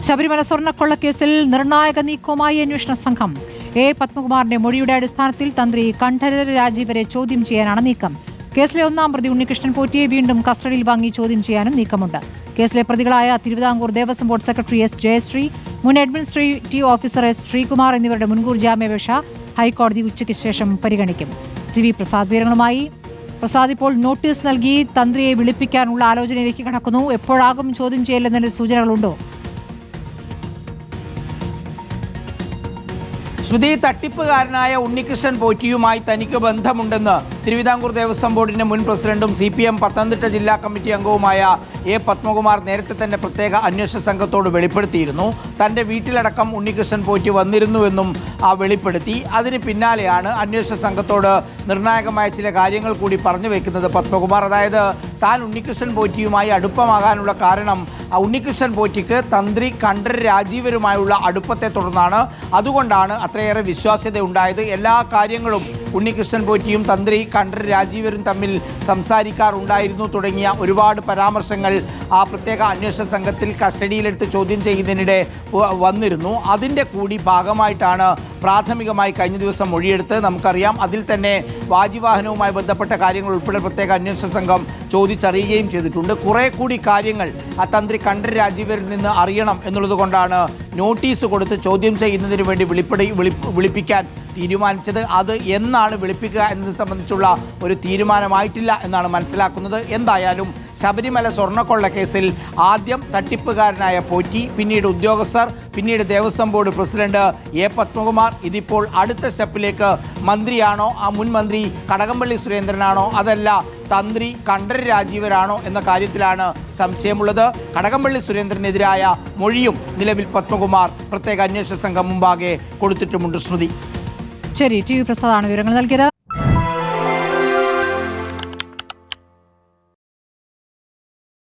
ശബരിമല സ്വർണ്ണക്കൊള്ളക്കേസിൽ നിർണായക നീക്കവുമായി അന്വേഷണ സംഘം. എ പത്മകുമാറിന്റെ മൊഴിയുടെ അടിസ്ഥാനത്തിൽ തന്ത്രി കണ്ഠരര് രാജീവരെ ചോദ്യം ചെയ്യാനാണ് നീക്കം. കേസിലെ ഒന്നാം പ്രതി ഉണ്ണികൃഷ്ണൻ പോറ്റിയെ വീണ്ടും കസ്റ്റഡിയിൽ വാങ്ങി ചോദ്യം ചെയ്യാനും നീക്കമുണ്ട്. കേസിലെ പ്രതികളായ Thiruvithamkoor Devaswom board secretary S Jayasree, മുൻ അഡ്മിനിസ്ട്രേറ്റീവ് ഓഫീസർ എസ് ശ്രീകുമാർ എന്നിവരുടെ മുൻകൂർ ജാമ്യാപേക്ഷ ഹൈക്കോടതി ഉച്ചയ്ക്ക് ശേഷം പരിഗണിക്കും. ടി പ്രസാദ് വിവരങ്ങളുമായി. പ്രസാദ്, ഇപ്പോൾ നോട്ടീസ് നൽകി തന്ത്രിയെ വിളിപ്പിക്കാനുള്ള ആലോചനയിലേക്ക് കടക്കുന്നു. എപ്പോഴാകും ചോദ്യം ചെയ്യലെന്നതിന്റെ സൂചനകളുണ്ടോ? ശ്രുതി, തട്ടിപ്പുകാരനായ ഉണ്ണികൃഷ്ണൻ പോറ്റിയുമായി തനിക്ക് ബന്ധമുണ്ടെന്ന് തിരുവിതാംകൂർ ദേവസ്വം ബോർഡിന്റെ മുൻ പ്രസിഡന്റും CPM പത്തനംതിട്ട ജില്ലാ കമ്മിറ്റി അംഗവുമായ എ പത്മകുമാർ നേരത്തെ തന്നെ പ്രത്യേക അന്വേഷണ സംഘത്തോട് വെളിപ്പെടുത്തിയിരുന്നു. തന്റെ വീട്ടിലടക്കം ഉണ്ണികൃഷ്ണൻ പോറ്റി വന്നിരുന്നുവെന്നും വെളിപ്പെടുത്തി. അതിന് പിന്നാലെയാണ് അന്വേഷണ സംഘത്തോട് നിർണായകമായ ചില കാര്യങ്ങൾ കൂടി പറഞ്ഞു വെക്കുന്നത് പത്മകുമാർ. അതായത്, താൻ ഉണ്ണികൃഷ്ണൻ പോറ്റിയുമായി അടുപ്പമാകാനുള്ള കാരണം ഉണ്ണികൃഷ്ണൻ പോറ്റിക്ക് തന്ത്രി കണ്ഠരര് രാജീവരുമായുള്ള അടുപ്പത്തെ തുടർന്നാണ്. അതുകൊണ്ടാണ് അത്രയേറെ വിശ്വാസ്യത ഉണ്ടായത്. എല്ലാ കാര്യങ്ങളും ഉണ്ണികൃഷ്ണൻ പോറ്റിയും തന്ത്രി കണ്ഠരര് രാജീവരും തമ്മിൽ സംസാരിക്കാറുണ്ടായിരുന്നു തുടങ്ങിയ ഒരുപാട് പരാമർശങ്ങൾ ആ പ്രത്യേക അന്വേഷണ സംഘത്തിൽ കസ്റ്റഡിയിലെടുത്ത് ചോദ്യം ചെയ്യുന്നതിനിടെ വന്നിരുന്നു. അതിൻ്റെ കൂടി ഭാഗമായിട്ടാണ് പ്രാഥമികമായി കഴിഞ്ഞ ദിവസം മൊഴിയെടുത്ത്. നമുക്കറിയാം, അതിൽ തന്നെ വാജിവാഹനവുമായി ബന്ധപ്പെട്ട കാര്യങ്ങൾ ഉൾപ്പെടെ പ്രത്യേക അന്വേഷണ സംഘം ചോദിച്ചറിയുകയും ചെയ്തിട്ടുണ്ട്. കുറേ കൂടി കാര്യങ്ങൾ ആ തന്ത്രി കണ്ഠരര് രാജീവരിൽ നിന്ന് അറിയണം എന്നുള്ളത് കൊണ്ടാണ് നോട്ടീസ് കൊടുത്ത് ചോദ്യം ചെയ്യുന്നതിന് വേണ്ടി വിളിപ്പിക്കാൻ തീരുമാനിച്ചത്. അത് എന്നാണ് വിളിപ്പിക്കുക എന്നത് സംബന്ധിച്ചുള്ള ഒരു തീരുമാനമായിട്ടില്ല എന്നാണ് മനസ്സിലാക്കുന്നത്. എന്തായാലും ശബരിമല സ്വർണ്ണക്കൊള്ള കേസിൽ ആദ്യം തട്ടിപ്പുകാരനായ പോറ്റി, പിന്നീട് ഉദ്യോഗസ്ഥർ, പിന്നീട് Devaswom board president A Padmakumar, ഇതിപ്പോൾ അടുത്ത സ്റ്റെപ്പിലേക്ക് മന്ത്രിയാണോ, ആ മുൻ മന്ത്രി കടകംപള്ളി സുരേന്ദ്രനാണോ, അതല്ല തന്ത്രി കണ്ഠരര് രാജീവരാണോ എന്ന കാര്യത്തിലാണ് സംശയമുള്ളത്. കടകംപള്ളി സുരേന്ദ്രനെതിരായ മൊഴിയും നിലവിൽ പത്മകുമാർ പ്രത്യേക അന്വേഷണ സംഘം മുമ്പാകെ കൊടുത്തിട്ടുമുണ്ട്. ശ്രുതി, ശരി, ടി പ്രസാദാണ് വിവരങ്ങൾ നൽകിയത്.